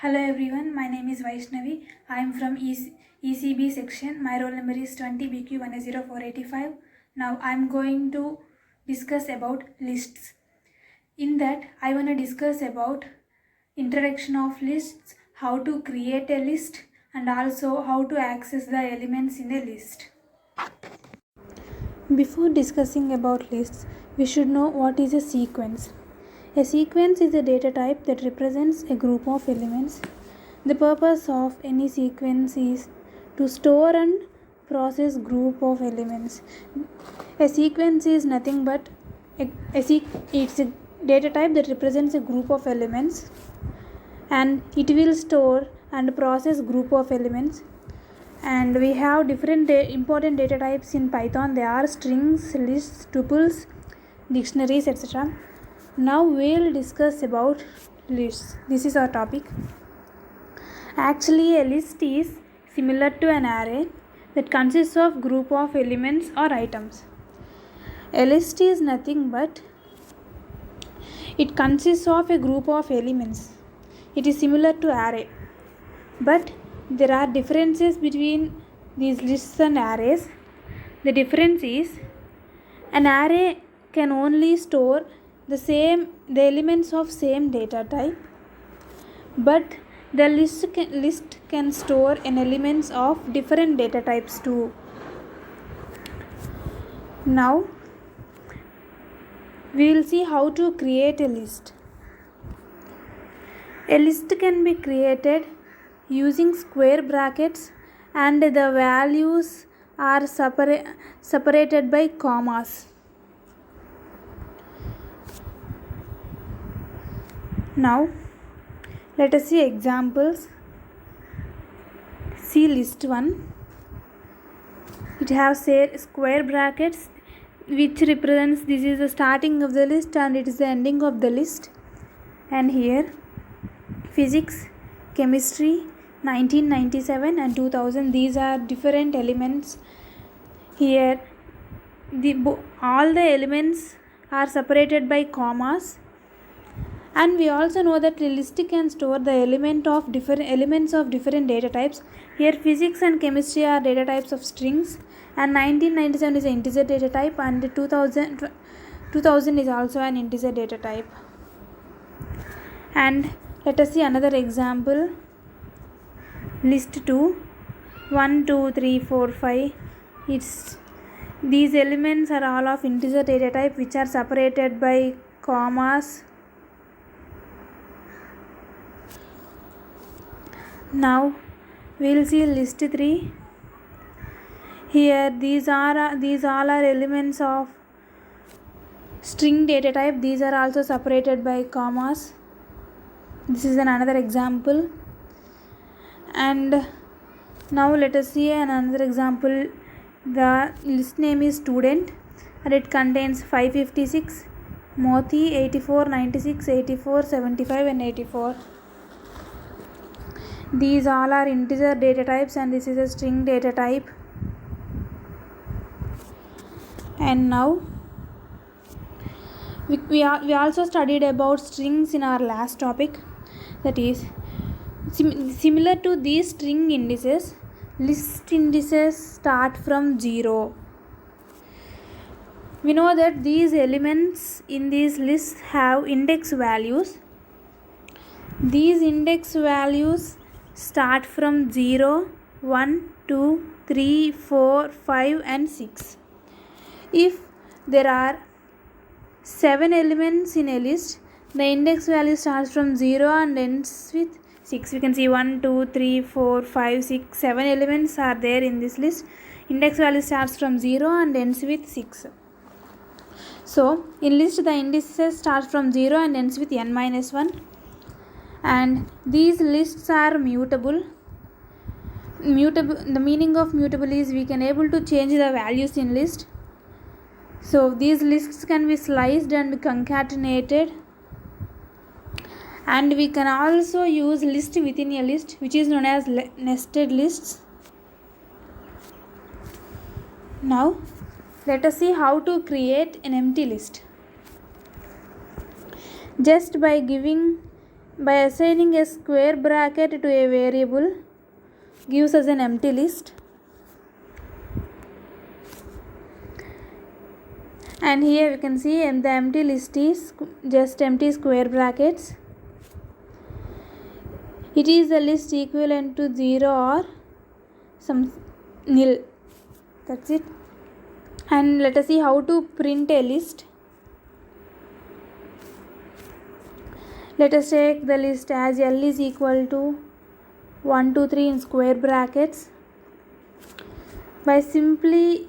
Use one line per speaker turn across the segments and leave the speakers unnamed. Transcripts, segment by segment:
Hello everyone, my name is Vaishnavi. I am from ECB section. My roll number is 20BQ100485. Now I am going to discuss about lists. In that I want to discuss about introduction of lists, how to create a list, and also how to access the elements in a list. Before discussing about lists, we should know what is a sequence. A sequence is a data type that represents a group of elements. The purpose of any sequence is to store and process group of elements. A sequence is nothing but it's a data type that represents a group of elements, and it will store and process group of elements. And we have different important data types in Python. They are strings, lists, tuples, dictionaries, etc. Now we'll discuss about lists. This is our topic. Actually, a list is similar to an array that consists of group of elements or items. A list is nothing but it consists of a group of elements. It is similar to array, but there are differences between these lists and arrays. The difference is an array can only store the elements of same data type, but the list can store an elements of different data types too. Now we will see how to create a list. A list can be created using square brackets, and the values are separated by commas. Now let us see examples. See list 1. It has square brackets which represents this is the starting of the list and it is the ending of the list. And here physics, chemistry, 1997 and 2000, these are different elements. Here all the elements are separated by commas, and we also know that the list can store the elements of different data types. Here physics and chemistry are data types of strings, and 1997 is an integer data type, and 2000 is also an integer data type. And let us see another example. List 2, 1, 2, 3, 4, 5. These elements are all of integer data type which are separated by commas. Now we will see list 3. Here these all are elements of string data type. These are also separated by commas. This is another example. And now let us see another example. The list name is student and it contains 556, Moti, 84, 96, 84, 75 and 84. These all are integer data types and this is a string data type. And now we also studied about strings in our last topic. That is similar to these string indices, list indices start from 0. We know that these elements in these lists have index values. These index values start from 0, 1, 2, 3, 4, 5 and 6. If there are 7 elements in a list, the index value starts from 0 and ends with 6. We can see 1, 2, 3, 4, 5, 6, 7 elements are there in this list. Index value starts from 0 and ends with 6. So in list the indices start from 0 and ends with n-1. And these lists are mutable. The meaning of mutable is we can able to change the values in list. So these lists can be sliced and concatenated, and we can also use list within a list, which is known as nested lists. Now let us see how to create an empty list. Just by giving by assigning a square bracket to a variable gives us an empty list. And here we can see the empty list is just empty square brackets. It is a list equivalent to 0 or some nil. That's it. And let us see how to print a list. Let us take the list as L is equal to 1, 2, 3 in square brackets. By simply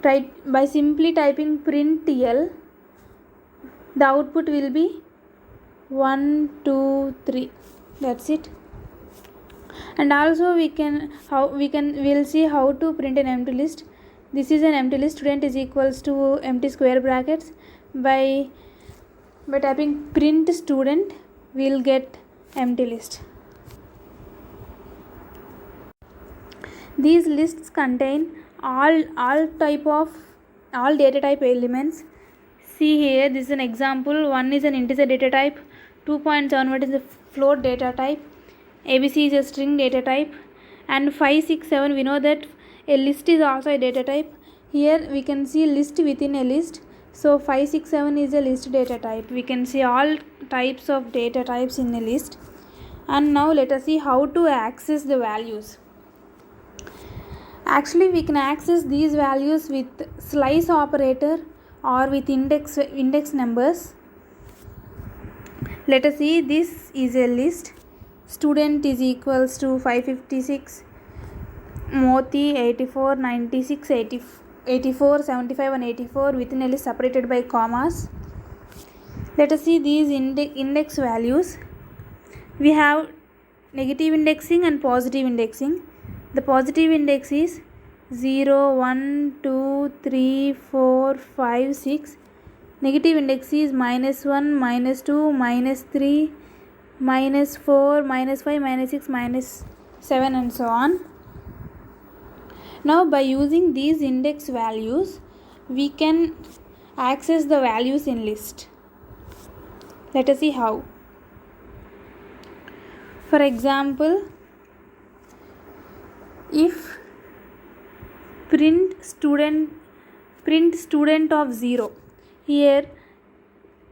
typing print L, the output will be 1, 2, 3. That's it. And also we'll see how to print an empty list. This is an empty list. Student is equals to empty square brackets. By typing print student, we'll get empty list. These lists contain all data type elements. See here, this is an example. 1 is an integer data type, 2.71 is a float data type, ABC is a string data type, and 5, 6, 7 we know that a list is also a data type. Here we can see list within a list. So 5, 6, 7 is a list data type. We can see all types of data types in a list. And now let us see how to access the values. Actually, we can access these values with slice operator or with index numbers. Let us see, this is a list. Student is equals to 556, Moti 84, 96, 84, 75 and 84 within a list separated by commas. Let us see these index values. We have negative indexing and positive indexing. The positive index is 0, 1, 2, 3, 4, 5, 6. Negative index is -1, -2, -3, -4, -5, -6, -7 and so on. Now by using these index values, we can access the values in list. Let us see how. For example, if print student of 0, here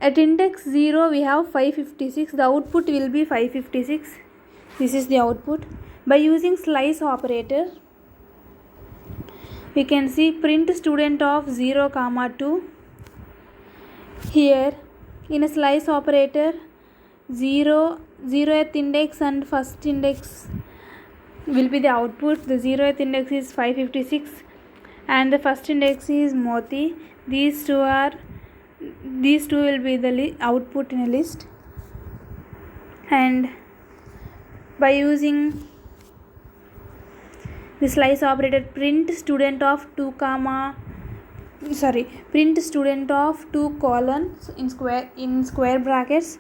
at index 0 we have 556, the output will be 556. This is the output. By using slice operator, we can see print student of 0, 2. Here in a slice operator, 0th index and first index will be the output. The 0th index is 556 and the first index is Moti. These two will be the output in a list. And by using the slice operator, print student of 2 colons in square brackets.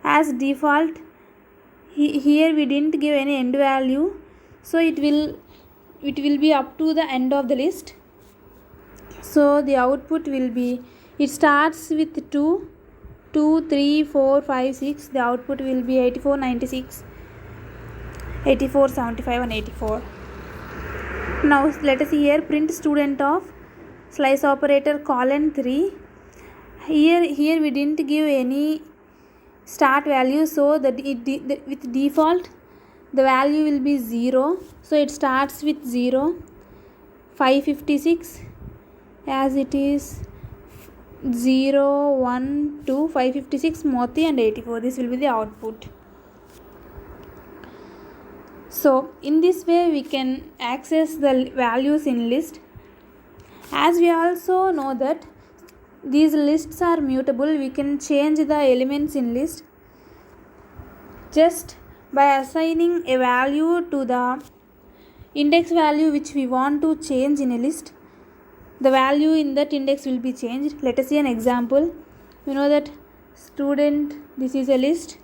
As default, here we didn't give any end value, so it will be up to the end of the list. So the output will be, it starts with 2, 3, 4, 5, 6. The output will be 84, 96, 84, 75 and 84. Now let us see here, print student of slice operator colon 3. Here we didn't give any start value, so that with default the value will be 0. So it starts with 0, 556 as it is 0, 1, 2, 556, Moti and 84. This will be the output. So in this way we can access the values in list. As we also know that these lists are mutable, we can change the elements in list just by assigning a value to the index value which we want to change in a list. The value in that index will be changed. Let us see an example. We know that student, this is a list.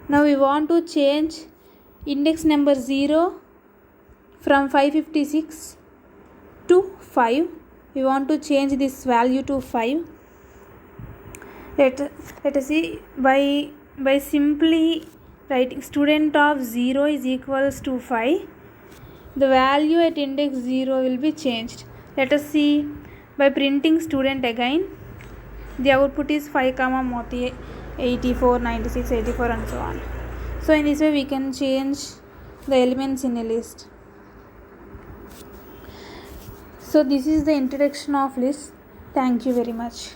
Now we want to change index number 0 from 556 to 5. We want to change this value to 5. Let us see, by simply writing student of 0 is equals to 5, the value at index 0 will be changed. Let us see, by printing student again, the output is 5 comma 84, 96, 84 and so on. So in this way we can change the elements in a list. So this is the introduction of list. Thank you very much.